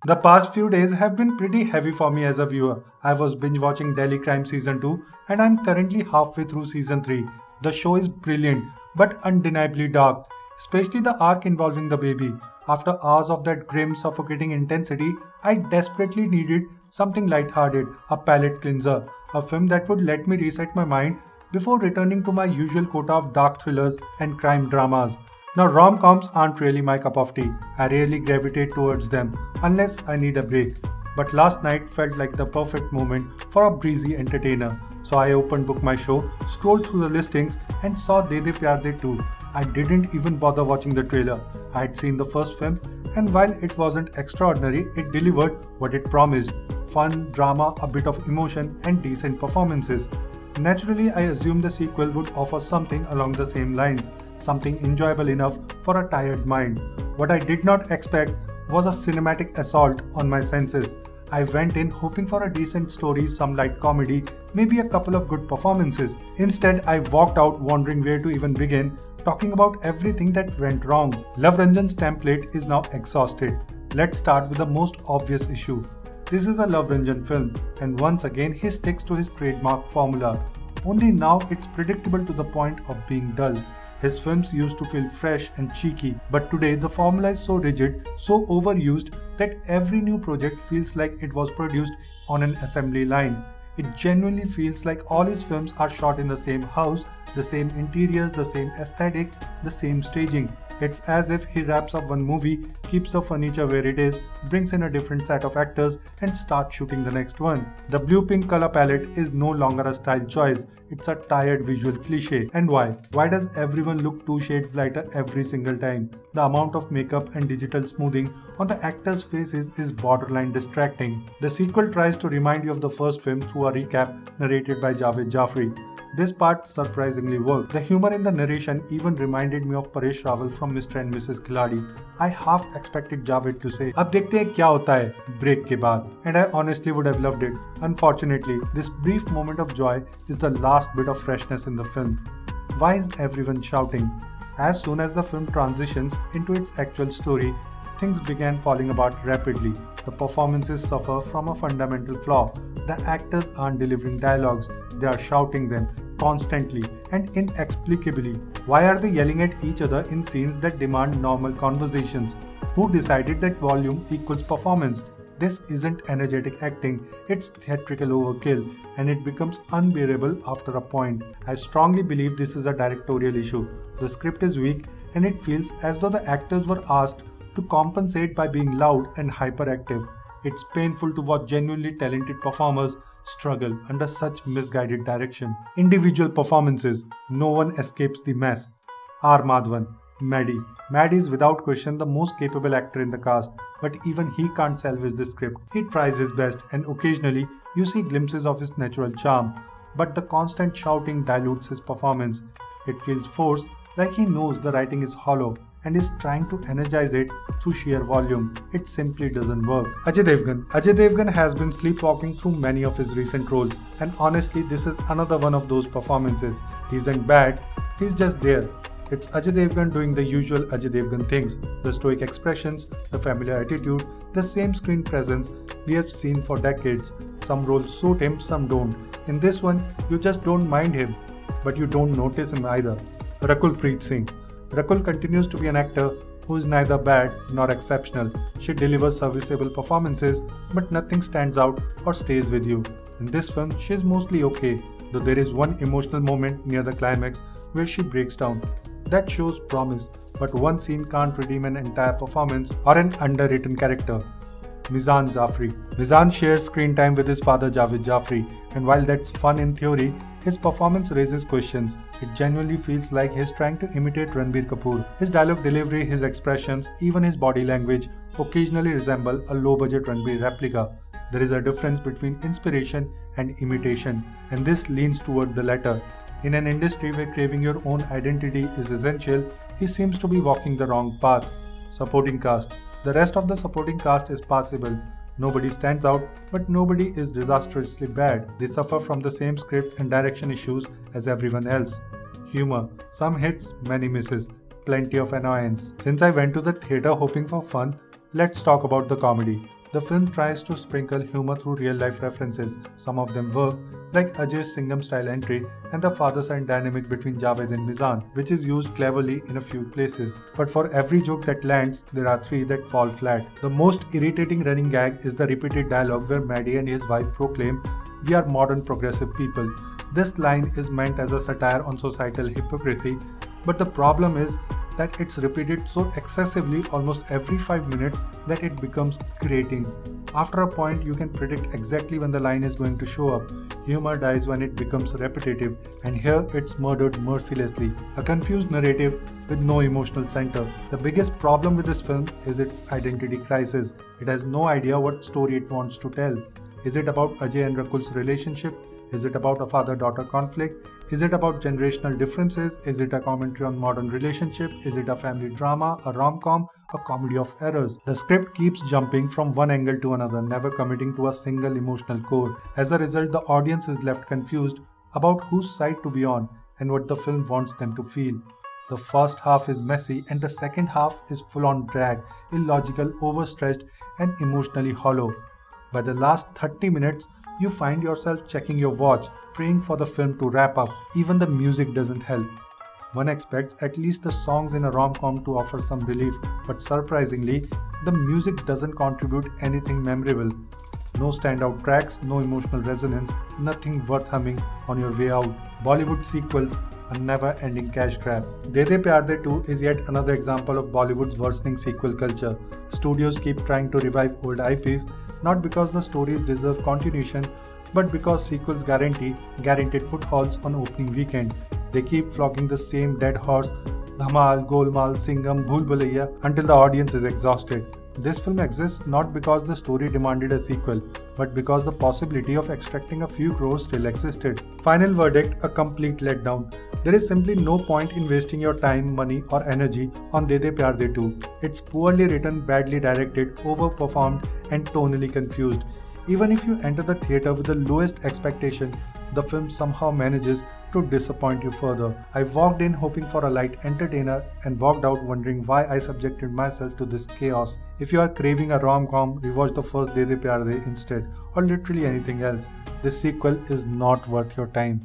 The past few days have been pretty heavy for me as a viewer. I was binge watching Delhi Crime Season 2 and I'm currently halfway through Season 3. The show is brilliant but undeniably dark, especially the arc involving the baby. After hours of that grim, suffocating intensity, I desperately needed something lighthearted, a palate cleanser, a film that would let me reset my mind before returning to my usual quota of dark thrillers and crime dramas. Now, rom-coms aren't really my cup of tea. I rarely gravitate towards them unless I need a break. But last night felt like the perfect moment for a breezy entertainer. So I opened Book My Show, scrolled through the listings and saw De De Pyaar De 2. I didn't even bother watching the trailer. I had seen the first film and while it wasn't extraordinary, it delivered what it promised. Fun, drama, a bit of emotion and decent performances. Naturally, I assumed the sequel would offer something along the same lines. Something enjoyable enough for a tired mind. What I did not expect was a cinematic assault on my senses. I went in hoping for a decent story, some light comedy, maybe a couple of good performances. Instead, I walked out wondering where to even begin, talking about everything that went wrong. Luv Ranjan's template is now exhausted. Let's start with the most obvious issue. This is a Luv Ranjan film, and once again he sticks to his trademark formula. Only now it's predictable to the point of being dull. His films used to feel fresh and cheeky, but today the formula is so rigid, so overused that every new project feels like it was produced on an assembly line. It genuinely feels like all his films are shot in the same house, the same interiors, the same aesthetic, the same staging. It's as if he wraps up one movie, keeps the furniture where it is, brings in a different set of actors and starts shooting the next one. The blue-pink color palette is no longer a style choice, it's a tired visual cliche. And why? Why does everyone look 2 shades lighter every single time? The amount of makeup and digital smoothing on the actors' faces is borderline distracting. The sequel tries to remind you of the first film through a recap narrated by Javed Jafri. This part surprisingly worked. The humor in the narration even reminded me of Paresh Rawal from Mr. and Mrs. Khiladi. I half expected Javed to say, "अब देखते हैं क्या होता है break के बाद," and I honestly would have loved it. Unfortunately, this brief moment of joy is the last bit of freshness in the film. Why is everyone shouting? As soon as the film transitions into its actual story, things began falling apart rapidly. The performances suffer from a fundamental flaw. The actors aren't delivering dialogues, they are shouting them constantly and inexplicably. Why are they yelling at each other in scenes that demand normal conversations? Who decided that volume equals performance? This isn't energetic acting, it's theatrical overkill, and it becomes unbearable after a point. I strongly believe this is a directorial issue. The script is weak and it feels as though the actors were asked to compensate by being loud and hyperactive. It's painful to watch genuinely talented performers struggle under such misguided direction. Individual performances, no one escapes the mess. R. Madhavan, Maddie. Maddie is without question the most capable actor in the cast, but even he can't salvage the script. He tries his best and occasionally you see glimpses of his natural charm, but the constant shouting dilutes his performance. It feels forced, like he knows the writing is hollow and is trying to energize it through sheer volume. It simply doesn't work. Ajay Devgn. Ajay Devgn has been sleepwalking through many of his recent roles, and honestly this is another one of those performances. He isn't bad, he's just there. It's Ajay Devgn doing the usual Ajay Devgn things, the stoic expressions, the familiar attitude, the same screen presence we have seen for decades. Some roles suit him, some don't. In this one, you just don't mind him, but you don't notice him either. Rakul Preet Singh. Rakul continues to be an actor who is neither bad nor exceptional. She delivers serviceable performances, but nothing stands out or stays with you. In this film, she is mostly okay, though there is one emotional moment near the climax where she breaks down. That shows promise, but one scene can't redeem an entire performance or an underwritten character. Mizan Jafri. Mizan shares screen time with his father Javed Jafri, and while that's fun in theory, his performance raises questions. It genuinely feels like he's trying to imitate Ranbir Kapoor. His dialogue delivery, his expressions, even his body language occasionally resemble a low-budget Ranbir replica. There is a difference between inspiration and imitation, and this leans toward the latter. In an industry where craving your own identity is essential, he seems to be walking the wrong path. Supporting cast. The rest of the supporting cast is passable. Nobody stands out, but nobody is disastrously bad. They suffer from the same script and direction issues as everyone else. Humor. Some hits, many misses. Plenty of annoyance. Since I went to the theatre hoping for fun, let's talk about the comedy. The film tries to sprinkle humor through real-life references. Some of them work, like Ajay's Singham-style entry and the father-son dynamic between Javed and Mizan, which is used cleverly in a few places. But for every joke that lands, there are three that fall flat. The most irritating running gag is the repeated dialogue where Maddie and his wife proclaim, "We are modern progressive people." This line is meant as a satire on societal hypocrisy, but the problem is that it's repeated so excessively almost every 5 minutes that it becomes grating. After a point, you can predict exactly when the line is going to show up. Humor dies when it becomes repetitive, and here it's murdered mercilessly. A confused narrative with no emotional center. The biggest problem with this film is its identity crisis. It has no idea what story it wants to tell. Is it about Ajay and Rakul's relationship? Is it about a father-daughter conflict? Is it about generational differences? Is it a commentary on modern relationship? Is it a family drama, a rom-com, a comedy of errors? The script keeps jumping from one angle to another, never committing to a single emotional core. As a result, the audience is left confused about whose side to be on and what the film wants them to feel. The first half is messy and the second half is full-on drag, illogical, overstretched, and emotionally hollow. By the last 30 minutes, you find yourself checking your watch, praying for the film to wrap up. Even the music doesn't help. One expects at least the songs in a rom-com to offer some relief, but surprisingly, the music doesn't contribute anything memorable. No standout tracks, no emotional resonance, nothing worth humming on your way out. Bollywood sequels, a never-ending cash grab. De De Pyaar De 2 is yet another example of Bollywood's worsening sequel culture. Studios keep trying to revive old IPs, not because the stories deserve continuation, but because sequels guaranteed footfalls on opening weekend. They keep flogging the same dead horse, Dhamal, Golmaal, Singham, Bhool Bhulaiya, until the audience is exhausted. This film exists not because the story demanded a sequel, but because the possibility of extracting a few crores still existed. Final verdict, a complete letdown. There is simply no point in wasting your time, money or energy on De De Pyaar De 2. It's poorly written, badly directed, overperformed and tonally confused. Even if you enter the theatre with the lowest expectation, the film somehow manages to disappoint you further. I walked in hoping for a light entertainer and walked out wondering why I subjected myself to this chaos. If you are craving a rom-com, rewatch the first De De Pyaar De instead, or literally anything else. This sequel is not worth your time.